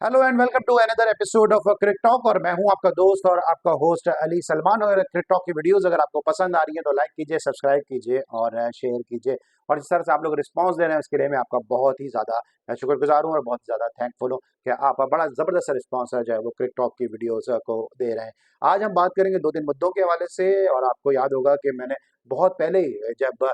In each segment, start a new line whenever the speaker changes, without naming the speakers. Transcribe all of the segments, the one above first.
Hello and welcome to another episode of Crick Talk. और मैं हूं आपका दोस्त और आपका होस्ट अली सलमान। और क्रिक टॉक की वीडियोस अगर आपको पसंद आ रही है तो लाइक कीजिए, सब्सक्राइब कीजिए और शेयर कीजिए। और इस तरह से आप लोग रिस्पांस दे रहे हैं, उसके लिए मैं आपका बहुत ही ज़्यादा शुक्रगुजार हूं और बहुत ज़्यादा थैंकफुल हूं कि आप बड़ा ज़बरदस्त रिस्पांस है जो है वो क्रिक टॉक की वीडियोस को दे रहे हैं। आज हम बात करेंगे दो तीन मुद्दों के हवाले से। और आपको याद होगा कि मैंने बहुत पहले ही जब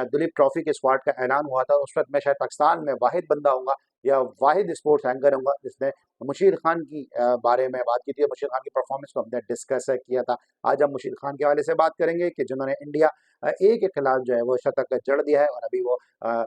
दिलीप ट्रॉफी के स्क्वाड का ऐलान हुआ था, उस वक्त मैं शायद पाकिस्तान में वाहिद बंदा हूँ या वाहिद स्पोर्ट्स एंकर हूँ जिसने मुशीर खान की बारे में बात की थी। मुशीर खान की परफॉर्मेंस को हमने डिस्कस किया था। आज हम मुशीर खान के हवाले से बात करेंगे कि जिन्होंने इंडिया ए के खिलाफ जो है वो शतक जड़ दिया है और अभी वो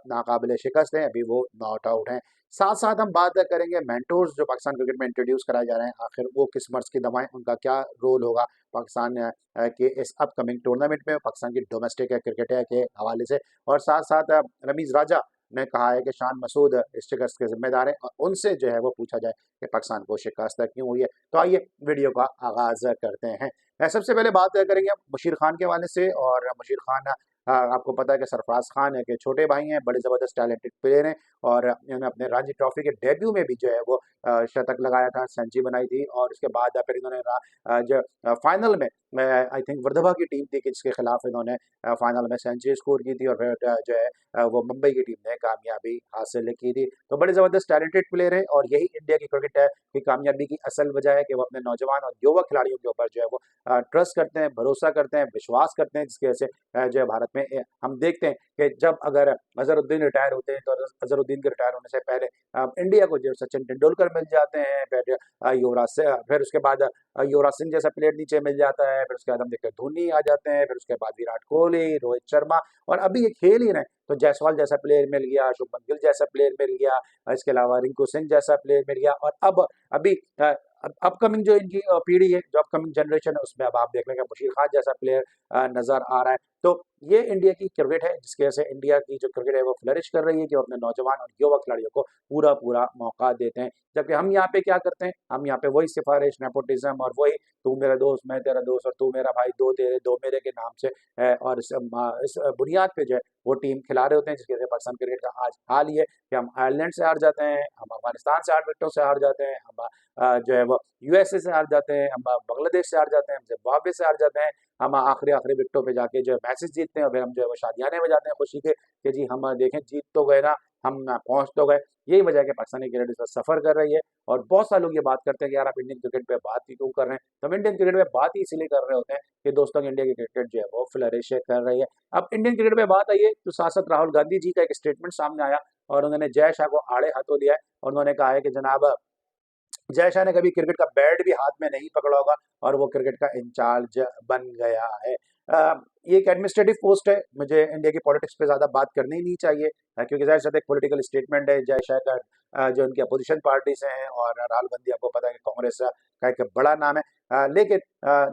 नाकाबिले शिकस्त हैं, अभी वो नॉट आउट हैं। साथ साथ हम बात करेंगे मेंटोर्स जो पाकिस्तान क्रिकेट में इंट्रोड्यूस कराए जा रहे हैं, आखिर वो किस मर्ज की दवाएं, उनका क्या रोल होगा पाकिस्तान के इस अपकमिंग टूर्नामेंट में, पाकिस्तान की डोमेस्टिक क्रिकेट के हवाले से। और साथ साथ रमीज राजा ने कहा है कि शान मसूद इस शिकस्त के जिम्मेदार हैं और उनसे जो है वो पूछा जाए कि पाकिस्तान को शिकस्त क्यों हुई है। तो आइए वीडियो का आगाज करते हैं। सबसे पहले बात करेंगे हम मुशीर खान के हवाले से। और मुशीर खान आपको पता है कि सरफराज खान है कि छोटे भाई हैं, बड़े ज़बरदस्त टैलेंटेड प्लेयर हैं। और इन्होंने अपने रणजी ट्रॉफी के डेब्यू में भी जो है वो शतक लगाया था, सेंचुरी बनाई थी। और उसके बाद फिर इन्होंने जो फाइनल में आई थिंक वर्धवा की टीम थी कि जिसके खिलाफ इन्होंने फाइनल में सेंचुरी स्कोर की थी और फिर जो है वो मुंबई की टीम ने कामयाबी हासिल की थी। तो बड़े ज़बरदस्त टैलेंटेड प्लेयर हैं और यही इंडिया की क्रिकेट की कामयाबी की असल वजह है कि वो अपने नौजवान और युवा खिलाड़ियों के ऊपर जो है वो ट्रस्ट करते हैं, भरोसा करते हैं, विश्वास करते हैं, जिसकी वजह से जो है भारत में हम देखते हैं कि जब अगर अजहरुद्दीन रिटायर होते हैं तो अजहरुद्दीन के रिटायर होने से पहले इंडिया को जो सचिन तेंदुलकर मिल जाते हैं, फिर युवराज से फिर उसके बाद युवराज सिंह जैसा प्लेयर नीचे मिल जाता है, फिर उसके बाद हम देखते हैं धोनी आ जाते हैं, फिर उसके बाद विराट कोहली, रोहित शर्मा। और अभी ये खेल ही रहे हैं तो जायसवाल जैसा प्लेयर मिल गया, शुभमन गिल जैसा प्लेयर मिल गया, इसके अलावा रिंकू सिंह जैसा प्लेयर मिल गया। और अब अभी अपकमिंग जो इनकी पीढ़ी है, जो अपकमिंग जनरेशन है, उसमें अब आप देख लेंगे मुशीर खान जैसा प्लेयर नजर आ रहा है। तो ये इंडिया की क्रिकेट है जिसकी वजह से इंडिया की जो क्रिकेट है वो फ्लरिश कर रही है कि वो अपने नौजवान और युवा खिलाड़ियों को पूरा पूरा मौका देते हैं। जबकि हम यहाँ पे क्या करते हैं, हम यहाँ पे वही सिफारिश, नेपोटिज्म और वही तू मेरा दोस्त मैं तेरा दोस्त और तू मेरा भाई दो तेरे दो मेरे के नाम से और इस बुनियाद पे जो है वो टीम खिला रहे होते हैं, जिसकी वजह से पाकिस्तान क्रिकेट का आज हाल ये है कि हम आयरलैंड से हार जाते हैं, हम अफगानिस्तान से 8 विकेटों से हार जाते हैं, हम जो है वो यूएसए से हार जाते हैं, हम बांग्लादेश से हार जाते हैं, हम जिम्बाब्वे से हार जाते हैं। हम आखिरी आखिरी विकेटों पे जाके जो है मैचेस जीतते हैं और फिर हम जो है वो शादियाने बजाते हैं खुशी के कि जी हम देखें जीत तो गए ना, हम ना पहुंच तो गए। यही वजह है कि पाकिस्तानी क्रिकेट इस वक्त सफर कर रही है। और बहुत सारे लोग ये बात करते हैं कि यार आप इंडियन क्रिकेट पे बात ही क्यों कर रहे हैं। तो हम इंडियन क्रिकेट पे बात ही इसलिए कर रहे होते हैं कि दोस्तों की इंडिया की क्रिकेट जो है वो फ्लरिश कर रही है। अब इंडियन क्रिकेट पे बात आई है तो सांसद राहुल गांधी जी का एक स्टेटमेंट सामने आया और उन्होंने जय शाह को आड़े हाथों लिया है। और उन्होंने कहा है कि जनाब जय शाह ने कभी क्रिकेट का बैट भी हाथ में नहीं पकड़ा होगा और वो क्रिकेट का इंचार्ज बन गया है। ये एक एडमिनिस्ट्रेटिव पोस्ट है, मुझे इंडिया की पॉलिटिक्स पे ज़्यादा बात करनी नहीं चाहिए क्योंकि जाहिर सी बात है एक पॉलिटिकल स्टेटमेंट है जय शाह का। जो उनकी अपोजिशन पार्टी से हैं और राहुल गांधी आपको पता है कि कांग्रेस का एक बड़ा नाम है। लेकिन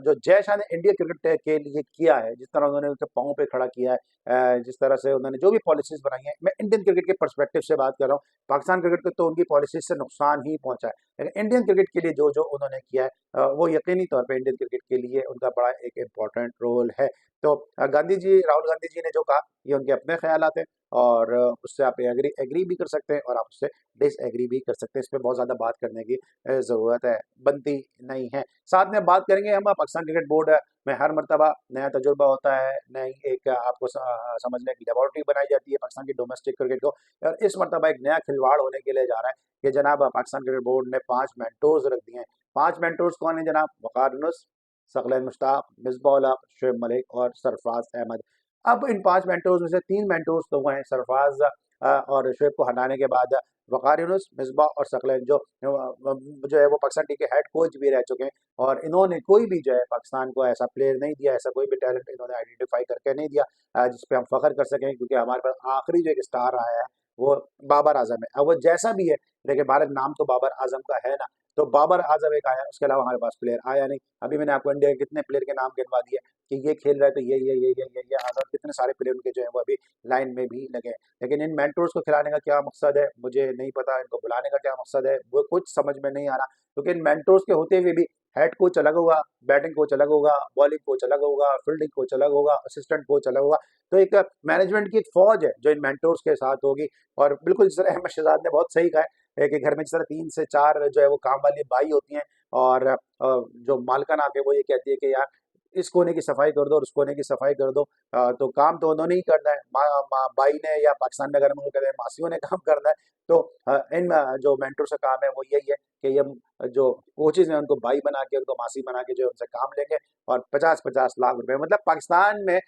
जो जय शाह ने इंडिया क्रिकेट के लिए किया है, जिस तरह उन्होंने उनके पाँव पे खड़ा किया है, जिस तरह से उन्होंने जो भी पॉलिसीज बनाई हैं, मैं इंडियन क्रिकेट के पर्सपेक्टिव से बात कर रहा हूँ। पाकिस्तान क्रिकेट को तो उनकी पॉलिसीज से नुकसान ही पहुंचा है, लेकिन इंडियन क्रिकेट के लिए जो जो उन्होंने किया है वो यकीनी तौर पे इंडियन क्रिकेट के लिए उनका बड़ा एक इम्पोर्टेंट रोल है। तो गांधी जी, राहुल गांधी जी ने जो कहा ये उनके अपने ख्यालात हैं और उससे आप एग्री एग्री भी कर सकते हैं और आप उससे डिसएग्री भी कर सकते हैं। इस पे बहुत ज़्यादा बात करने की ज़रूरत है बनती नहीं है। साथ में बात करेंगे हम पाकिस्तान क्रिकेट बोर्ड में हर मर्तबा नया तजुर्बा होता है, नई एक आपको समझने की लेबॉर्ट्री बनाई जाती है पाकिस्तान की डोमेस्टिक क्रिकेट को। और इस मर्तबा एक नया खिलवाड़ होने के लिए जा रहा है कि जनाब पाकिस्तान क्रिकेट बोर्ड ने 5 मेंटोर्स रख दिए हैं। 5 मेंटोर्स कौन है जनाब? वकार यूनुस, सकलैन मुश्ताक, मिसबाह उल हक, शुएब मलिक और सरफराज अहमद। अब इन 5 मेंटोर्स में से 3 मेंटोर्स तो वो हैं सरफराज और शुएब को हटाने के बाद वकार यूनुस, मिसबाह और सकलैन जो है वो पाकिस्तान टीम के हेड कोच भी रह चुके हैं। और इन्होंने कोई भी जो है पाकिस्तान को ऐसा प्लेयर नहीं दिया, ऐसा कोई भी टैलेंट इन्होंने आइडेंटिफाई करके नहीं दिया जिस पे हम फख्र कर सकें, क्योंकि हमारे पास आखिरी जो एक स्टार आया है वो बाबर आजम है। अब वो जैसा भी है, देखिए भारत नाम तो बाबर आजम का है ना, तो बाबर आजम एक आया, उसके अलावा हमारे पास प्लेयर आया नहीं। अभी मैंने आपको इंडिया के कितने प्लेयर के नाम गिनवा दिए कि ये खेल रहा है तो ये आजम, कितने सारे प्लेयर उनके जो है वो अभी लाइन में भी लगे हैं। लेकिन इन मेंटोर्स को खिलाने का क्या मकसद है मुझे नहीं पता, इनको बुलाने का क्या मकसद है वो कुछ समझ में नहीं आ रहा। क्योंकि इन मेंटोर्स के होते हुए भी हेड कोच अलग होगा, बैटिंग कोच अलग होगा, बॉलिंग कोच अलग होगा, फील्डिंग कोच अलग होगा, असिस्टेंट कोच अलग होगा। तो एक मैनेजमेंट की एक फौज है जो इन मेंटोर्स के साथ होगी। और बिल्कुल जिस तरह अहमद शहजाद ने बहुत सही कहा है कि घर में जिस तरह 3 से 4 जो है वो काम वाली बाई होती हैं और जो मालकिन आके वो ये कहती है कि यार इस कोने की सफाई कर दो और उस कोने की सफाई कर दो। तो काम तो उन्होंने ही करना है, बाई ने, या पाकिस्तान में अगर हम उनको कहते हैं मासियों ने काम करना है। तो इन जो मेंटर्स का काम है वो यही है कि ये जो कोचेज हैं उनको बाई बना के, उनको मासी बना के जो है उनसे काम लेंगे और 50-50 लाख रुपए, मतलब पाकिस्तान में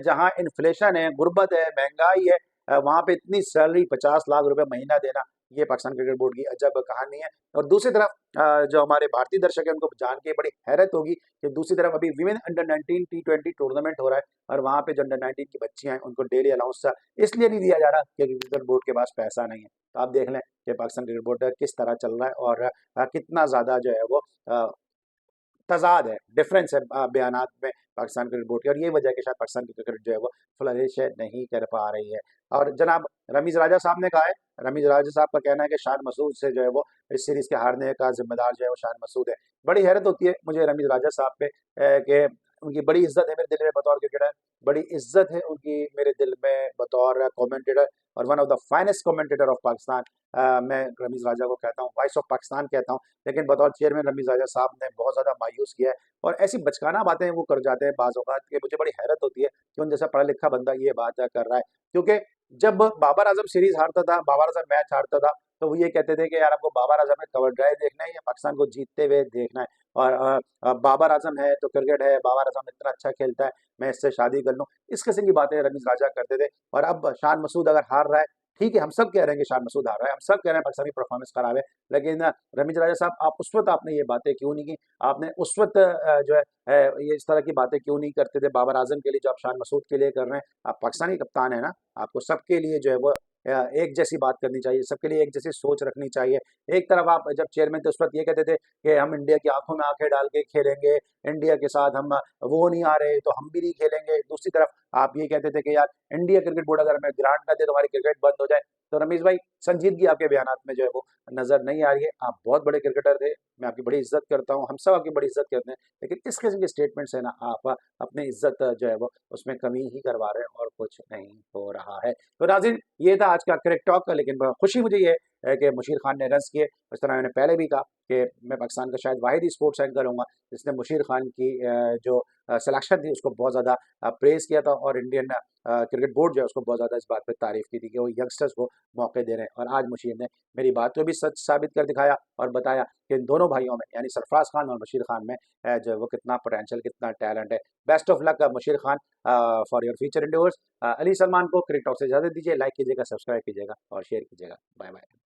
जहाँ इन्फ्लेशन है, गुर्बत है, महंगाई है, वहाँ पे इतनी सैलरी 50 लाख रुपए महीना देना, ये पाकिस्तान क्रिकेट बोर्ड की अजब कहानी है। और दूसरी तरफ जो हमारे भारतीय दर्शक हैं उनको जान के बड़ी हैरत होगी कि दूसरी तरफ अभी विमेन अंडर 19 T20 टूर्नामेंट हो रहा है और वहाँ पे जो अंडर 19 की बच्चियां हैं उनको डेली अलाउंस इसलिए नहीं दिया जा रहा क्योंकि क्रिकेट बोर्ड के पास पैसा नहीं है। तो आप देख लें कि पाकिस्तान क्रिकेट बोर्ड किस तरह चल रहा है और कितना ज़्यादा जो है वो तज़ाद है, डिफरेंस है बयानात में पाकिस्तान क्रिकेट बोर्ड की, और ये वजह है कि शायद पाकिस्तान की क्रिकेट जो है वो फ्लरिश नहीं कर पा रही है। और जनाब रमीज़ राजा साहब ने कहा है, रमीज़ राजा साहब का कहना है कि शान मसूद से जो है वो इस सीरीज़ के हारने का ज़िम्मेदार जो है वो शान मसूद है। बड़ी हैरत होती है मुझे रमीज़ राजा साहब पे कि उनकी बड़ी इज़्ज़त है मेरे दिल में बतौर क्रिकेटर, बड़ी इज़्ज़त है उनकी मेरे दिल में बतौर कमेंटेटर और one of the finest commentator of Pakistan. मैं रमीज़ राजा को कहता हूँ, वॉइस ऑफ पाकिस्तान कहता हूँ, लेकिन बतौर चेयरमैन रमीज़ राजा साहब ने बहुत ज़्यादा मायूस किया है और ऐसी बचकाना बातें वो कर जाते हैं बाज़ औक़ात कि मुझे बड़ी हैरत होती है कि उन जैसा पढ़ा लिखा बंदा ये बात कर रहा है। क्योंकि जब बाबर आज़म सीरीज़ हारता था, बाबर आज़म मैच हारता था, तो वो ये कहते थे कि यार आपको बाबर आज़म में कवर ड्राइव देखना है या पाकिस्तान को जीतते हुए देखना है। और बाबर आज़म है तो क्रिकेट है, बाबर आज़म इतना अच्छा खेलता है, मैं इससे शादी कर लूँ। इस किस्म की बातें रमीज़ राजा करते थे और अब शान मसूद अगर हार रहा है, ठीक है, हम सब कह रहे हैं कि शान मसूद हार रहा है, हम सब कह रहे हैं पाकिस्तानी परफॉर्मेंस खराब है, लेकिन रमीज़ राजा साहब आप उस वक़्त आपने ये बातें क्यों नहीं की? आपने उस वक़्त जो है ये इस तरह की बातें क्यों नहीं करते थे बाबर आज़म के लिए जो आप शान मसूद के लिए कर रहे हैं? आप पाकिस्तानी कप्तान हैं ना, आपको सबके लिए जो है वो एक जैसी बात करनी चाहिए, सबके लिए एक जैसी सोच रखनी चाहिए। एक तरफ आप जब चेयरमैन थे उस वक़्त ये कहते थे कि हम इंडिया की आँखों में आँखें डाल के खेलेंगे, इंडिया के साथ हम वो नहीं आ रहे तो हम भी नहीं खेलेंगे। दूसरी तरफ आप ये कहते थे कि यार इंडिया क्रिकेट बोर्ड अगर हमें ग्रांट ना दे तो हमारी क्रिकेट बंद हो जाए। तो रमीज़ भाई संजीदगी आपके बयानात में जो है वो नज़र नहीं आ रही है। आप बहुत बड़े क्रिकेटर थे, मैं आपकी बड़ी इज़्ज़त करता हूँ, हम सब आपकी बड़ी इज़्ज़त करते हैं, लेकिन इस किस्म के स्टेटमेंट से ना आप अपनी इज़्ज़त जो है वो उसमें कमी ही करवा रहे हैं और कुछ नहीं हो रहा है। तो नाज़रीन ये था आज का क्रिक टॉक का, लेकिन खुशी मुझे ये है कि मुशीर खान ने रन्स किए। इस तरह मैंने पहले भी कहा कि मैं पाकिस्तान का शायद वाहिद ही स्पोर्ट्स एंकर होऊँगा जिसने मुशीर खान की जो सिलेक्शन थी उसको बहुत ज़्यादा प्रेज़ किया था और इंडियन क्रिकेट बोर्ड जो है उसको बहुत ज़्यादा इस बात पे तारीफ़ की थी कि वो यंगस्टर्स को मौके दे रहे हैं। और आज मुशीर ने मेरी बात को भी सच साबित कर दिखाया और बताया कि इन दोनों भाइयों में यानी सरफराज खान और मुशीर खान में जो है वो कितना पोटेंशियल, कितना टैलेंट है। Best of luck Musheer Khan for your future endeavours. Ali Salman को क्रिक टॉक से इजाज़त दीजिए, लाइक कीजिएगा, सब्सक्राइब कीजिएगा और शेयर कीजिएगा। Bye bye.